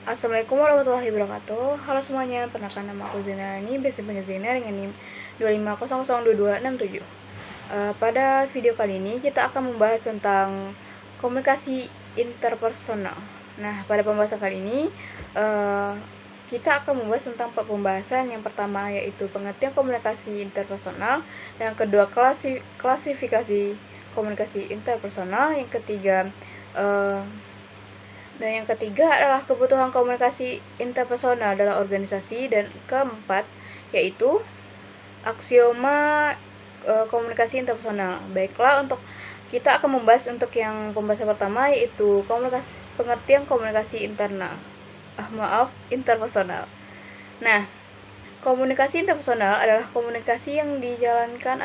Assalamualaikum warahmatullahi wabarakatuh. Halo semuanya, perkenalkan nama aku Zainalani, biasa dipanggil Zaina dengan NIM 250002267. Pada video kali ini kita akan membahas tentang komunikasi interpersonal. Nah, pada pembahasan kali ini kita akan membahas tentang pembahasan yang pertama, yaitu pengertian komunikasi interpersonal, yang kedua klasifikasi komunikasi interpersonal, yang ketiga dan yang ketiga adalah kebutuhan komunikasi interpersonal dalam organisasi, dan keempat yaitu aksioma komunikasi interpersonal. Baiklah, untuk kita akan membahas untuk yang pembahasan pertama, yaitu pengertian komunikasi interpersonal. Nah, komunikasi interpersonal adalah komunikasi yang dijalankan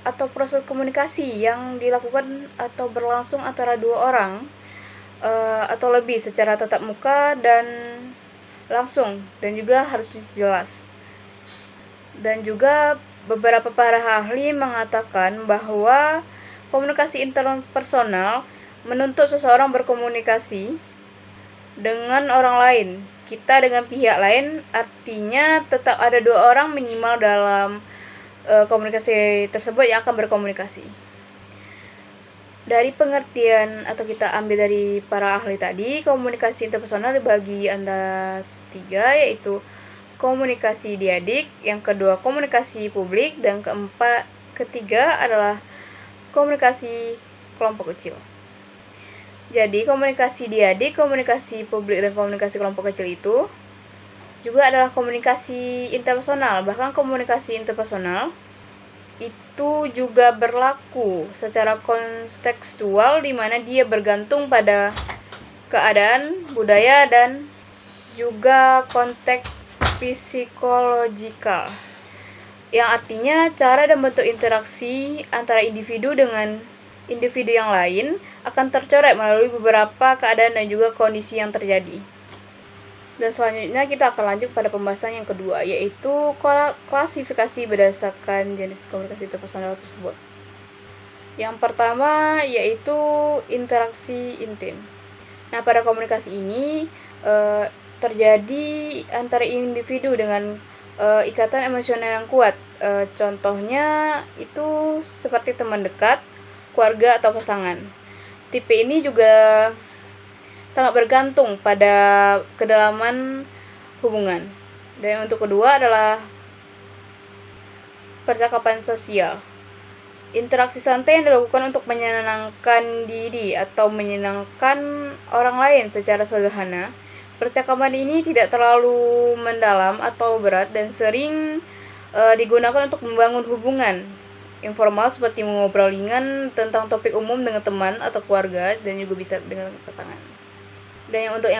atau proses komunikasi yang dilakukan atau berlangsung antara dua orang atau lebih secara tatap muka dan langsung, dan juga harus jelas. Dan juga beberapa para ahli mengatakan bahwa komunikasi interpersonal menuntut seseorang berkomunikasi dengan orang lain, kita dengan pihak lain, artinya tetap ada dua orang minimal dalam komunikasi tersebut yang akan berkomunikasi. Dari pengertian atau kita ambil dari para ahli tadi, komunikasi interpersonal dibagi antara tiga, yaitu komunikasi diadik, yang kedua komunikasi publik, dan ketiga adalah komunikasi kelompok kecil. Jadi komunikasi diadik, komunikasi publik, dan komunikasi kelompok kecil itu juga adalah komunikasi interpersonal. Bahkan komunikasi interpersonal itu juga berlaku secara kontekstual, di mana dia bergantung pada keadaan, budaya, dan juga konteks psikologikal, yang artinya cara dan bentuk interaksi antara individu dengan individu yang lain akan tercoret melalui beberapa keadaan dan juga kondisi yang terjadi. Dan selanjutnya kita akan lanjut pada pembahasan yang kedua, yaitu klasifikasi berdasarkan jenis komunikasi interpersonal tersebut. Yang pertama yaitu interaksi intim. Nah, pada komunikasi ini terjadi antara individu dengan ikatan emosional yang kuat. Contohnya itu seperti teman dekat, keluarga, atau pasangan. Tipe ini juga sangat bergantung pada kedalaman hubungan. Dan untuk kedua adalah percakapan sosial. Interaksi santai yang dilakukan untuk menyenangkan diri atau menyenangkan orang lain secara sederhana. Percakapan ini tidak terlalu mendalam atau berat dan sering digunakan untuk membangun hubungan informal, seperti mengobrol ringan tentang topik umum dengan teman atau keluarga, dan juga bisa dengan pasangan. Dan untuk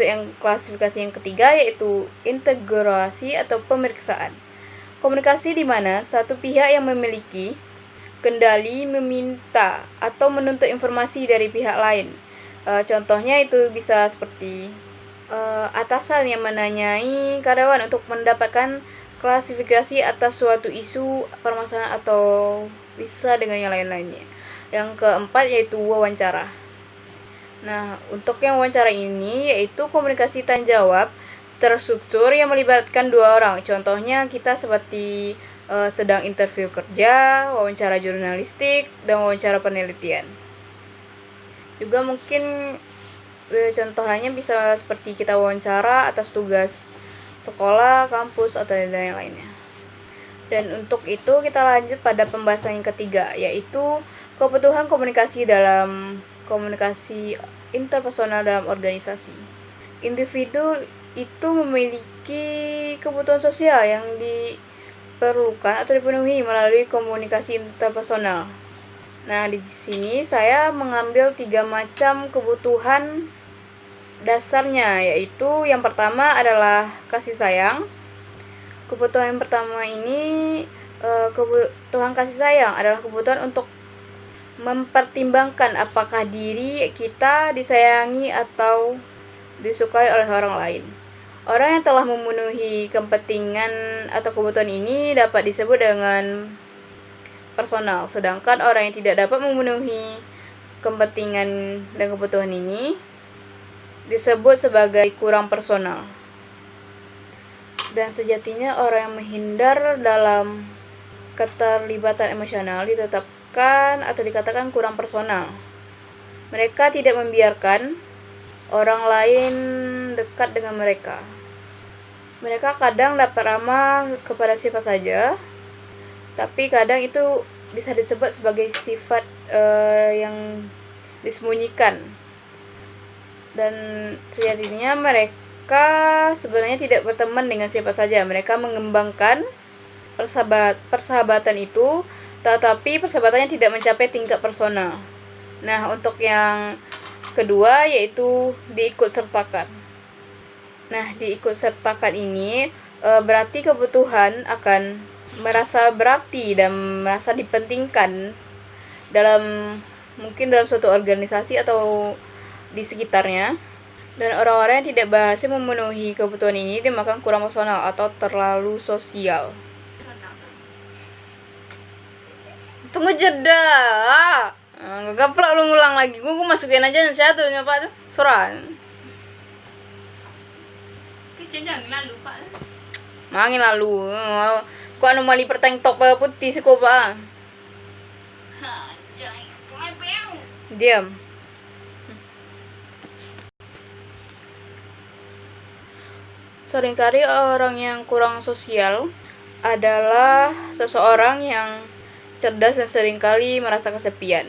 yang klasifikasi yang ketiga, yaitu integrasi atau pemeriksaan. Komunikasi di mana satu pihak yang memiliki kendali meminta atau menuntut informasi dari pihak lain. Contohnya itu bisa seperti atasan yang menanyai karyawan untuk mendapatkan klasifikasi atas suatu isu, permasalahan, atau bisa dengan yang lain-lainnya. Yang keempat yaitu wawancara. Nah, untuk yang wawancara ini yaitu komunikasi tanya jawab terstruktur yang melibatkan dua orang. Contohnya kita seperti sedang interview kerja, wawancara jurnalistik, dan wawancara penelitian. Juga mungkin contoh lainnya bisa seperti kita wawancara atas tugas sekolah, kampus, atau yang lainnya. Dan untuk itu kita lanjut pada pembahasan yang ketiga, yaitu kebutuhan komunikasi dalam komunikasi interpersonal dalam organisasi. Individu itu memiliki kebutuhan sosial yang diperlukan atau dipenuhi melalui komunikasi interpersonal. Nah, di sini saya mengambil 3 macam kebutuhan dasarnya, yaitu yang pertama adalah kasih sayang. Kebutuhan yang pertama ini, kebutuhan kasih sayang adalah kebutuhan untuk mempertimbangkan apakah diri kita disayangi atau disukai oleh orang lain. Orang yang telah memenuhi kepentingan atau kebutuhan ini dapat disebut dengan personal, sedangkan orang yang tidak dapat memenuhi kepentingan dan kebutuhan ini disebut sebagai kurang personal. Dan sejatinya orang yang menghindar dalam keterlibatan emosional ditetapkan atau dikatakan kurang personal. Mereka tidak membiarkan orang lain dekat dengan mereka. Mereka kadang dapat ramah kepada siapa saja, tapi kadang itu bisa disebut sebagai sifat yang disembunyikan. Dan sejatinya mereka sebenarnya tidak berteman dengan siapa saja. Mereka mengembangkan persahabatan itu, tetapi persahabatannya tidak mencapai tingkat personal. Nah, untuk yang kedua yaitu diikutsertakan. Nah, diikutsertakan ini berarti kebutuhan akan merasa berarti dan merasa dipentingkan mungkin dalam suatu organisasi atau di sekitarnya. Dan orang-orang yang tidak berhasil memenuhi kebutuhan ini dimakan kurang personal atau terlalu sosial. Tunggu jeda. Gak perlu lu ngulang lagi. Gue masukin aja satu nyapa tuh. Soran. Jangan lalu pak. Mangin lalu. Kok anomali perteng top putih sih kok pak. Jangan selebel. Diam. Seringkali orang yang kurang sosial adalah seseorang yang cerdas dan seringkali merasa kesepian.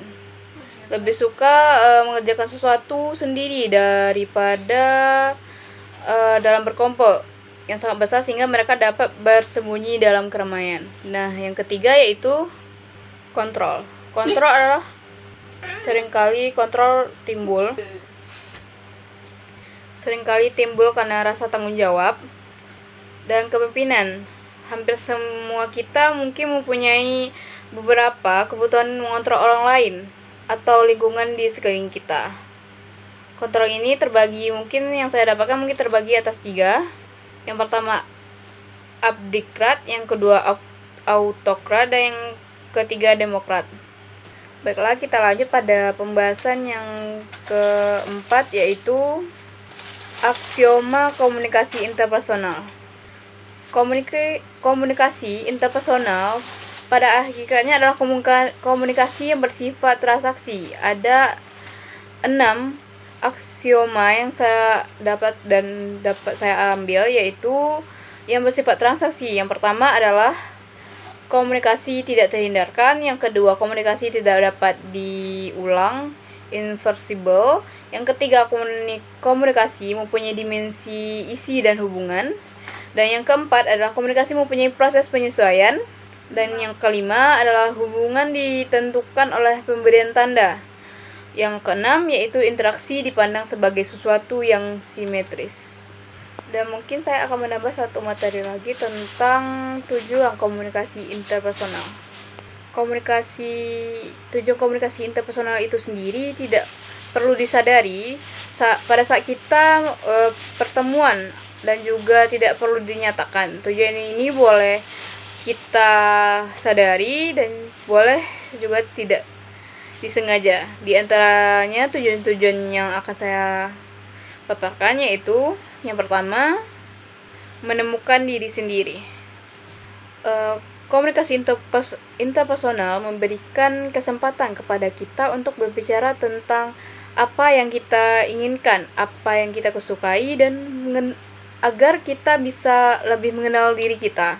Lebih suka mengerjakan sesuatu sendiri daripada dalam berkelompok yang sangat besar sehingga mereka dapat bersembunyi dalam keramaian. Nah, yang ketiga yaitu kontrol. Kontrol adalah seringkali timbul karena rasa tanggung jawab dan kepemimpinan. Hampir semua kita mungkin mempunyai beberapa kebutuhan mengontrol orang lain atau lingkungan di sekeliling kita. Kontrol ini yang saya dapatkan mungkin terbagi atas 3. Yang pertama abdikrat, yang kedua autokrat, dan yang ketiga demokrat. Baiklah, kita lanjut pada pembahasan yang keempat yaitu aksioma komunikasi interpersonal. Komunikasi interpersonal pada hakikatnya adalah komunikasi yang bersifat transaksi. Ada 6 aksioma yang saya dapat saya ambil, yaitu yang bersifat transaksi. Yang pertama adalah komunikasi tidak terhindarkan. Yang kedua, komunikasi tidak dapat diulang, irreversible. Yang ketiga, komunikasi mempunyai dimensi isi dan hubungan. Dan yang keempat adalah komunikasi mempunyai proses penyesuaian. Dan yang kelima adalah hubungan ditentukan oleh pemberian tanda. Yang keenam yaitu interaksi dipandang sebagai sesuatu yang simetris. Dan mungkin saya akan menambah satu materi lagi tentang tujuan komunikasi interpersonal. Tujuan komunikasi interpersonal itu sendiri tidak perlu disadari pada saat kita pertemuan, dan juga tidak perlu dinyatakan. Tujuan ini boleh kita sadari dan boleh juga tidak disengaja. Di antaranya tujuan-tujuan yang akan saya paparkan yaitu yang pertama, menemukan diri sendiri. Komunikasi interpersonal memberikan kesempatan kepada kita untuk berbicara tentang apa yang kita inginkan, apa yang kita kesukai, dan agar kita bisa lebih mengenal diri kita.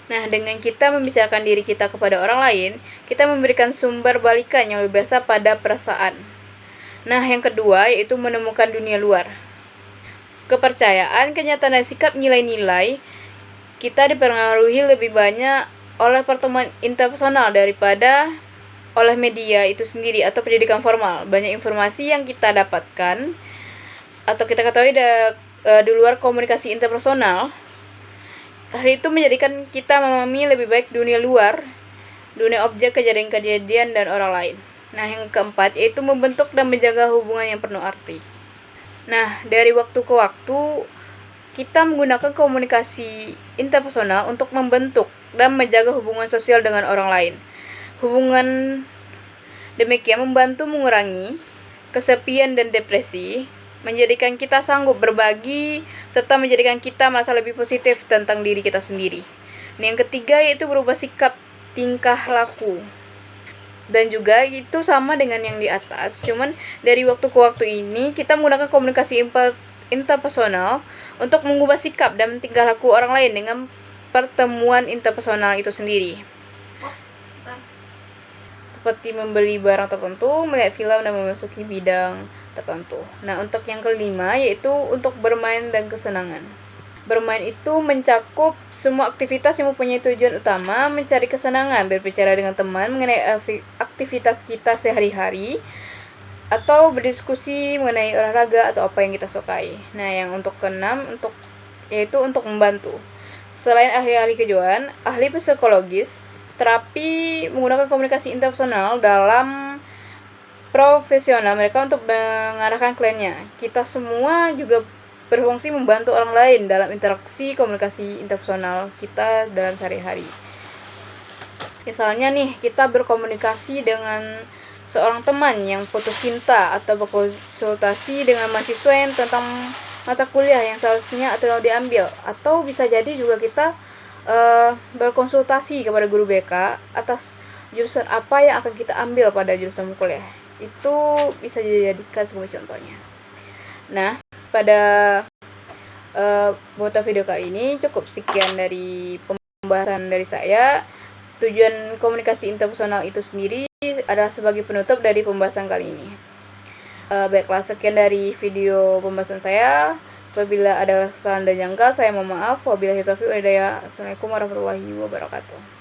Nah, dengan kita membicarakan diri kita kepada orang lain, kita memberikan sumber balikan yang lebih biasa pada perasaan. Nah, yang kedua yaitu menemukan dunia luar. Kepercayaan, kenyataan, dan sikap nilai-nilai kita dipengaruhi lebih banyak oleh pertemuan interpersonal daripada oleh media itu sendiri atau pendidikan formal. Banyak informasi yang kita dapatkan atau kita ketahui di luar komunikasi interpersonal. Hal itu menjadikan kita memahami lebih baik dunia luar, dunia objek, kejadian-kejadian, dan orang lain. Nah, yang keempat yaitu membentuk dan menjaga hubungan yang penuh arti. Nah, dari waktu ke waktu kita menggunakan komunikasi interpersonal untuk membentuk dan menjaga hubungan sosial dengan orang lain. Hubungan Demikian membantu mengurangi kesepian dan depresi, menjadikan kita sanggup berbagi, serta menjadikan kita merasa lebih positif tentang diri kita sendiri. Yang ketiga yaitu berubah sikap tingkah laku. Dan juga itu sama dengan yang di atas, cuman dari waktu ke waktu ini kita menggunakan komunikasi interpersonal untuk mengubah sikap dan tingkah laku orang lain dengan pertemuan interpersonal itu sendiri. Seperti membeli barang tertentu, melihat film, dan memasuki bidang tertentu. Nah, untuk yang kelima yaitu untuk bermain dan kesenangan. Bermain itu mencakup semua aktivitas yang mempunyai tujuan utama mencari kesenangan, berbicara dengan teman mengenai aktivitas kita sehari-hari, atau berdiskusi mengenai olahraga atau apa yang kita sukai. Nah, yang untuk keenam yaitu untuk membantu. Selain ahli-ahli kejiwaan, ahli psikologis, terapi menggunakan komunikasi interpersonal dalam profesional mereka untuk mengarahkan kliennya. Kita semua juga berfungsi membantu orang lain dalam interaksi komunikasi interpersonal kita dalam sehari-hari. Misalnya nih, kita berkomunikasi dengan seorang teman yang putus cinta, atau berkonsultasi dengan mahasiswa yang tentang mata kuliah yang seharusnya atau diambil, atau bisa jadi juga kita berkonsultasi kepada guru BK atas jurusan apa yang akan kita ambil pada jurusan kuliah. Itu bisa dijadikan sebagai contohnya. Nah, pada foto video kali ini cukup sekian dari pembahasan dari saya. Tujuan komunikasi interpersonal itu sendiri adalah sebagai penutup dari pembahasan kali ini. Baiklah, sekian dari video pembahasan saya. Apabila ada kesalahan dan janggal, saya mohon maaf. Wabillahi taufiq wal hidayah. Assalamualaikum warahmatullahi wabarakatuh.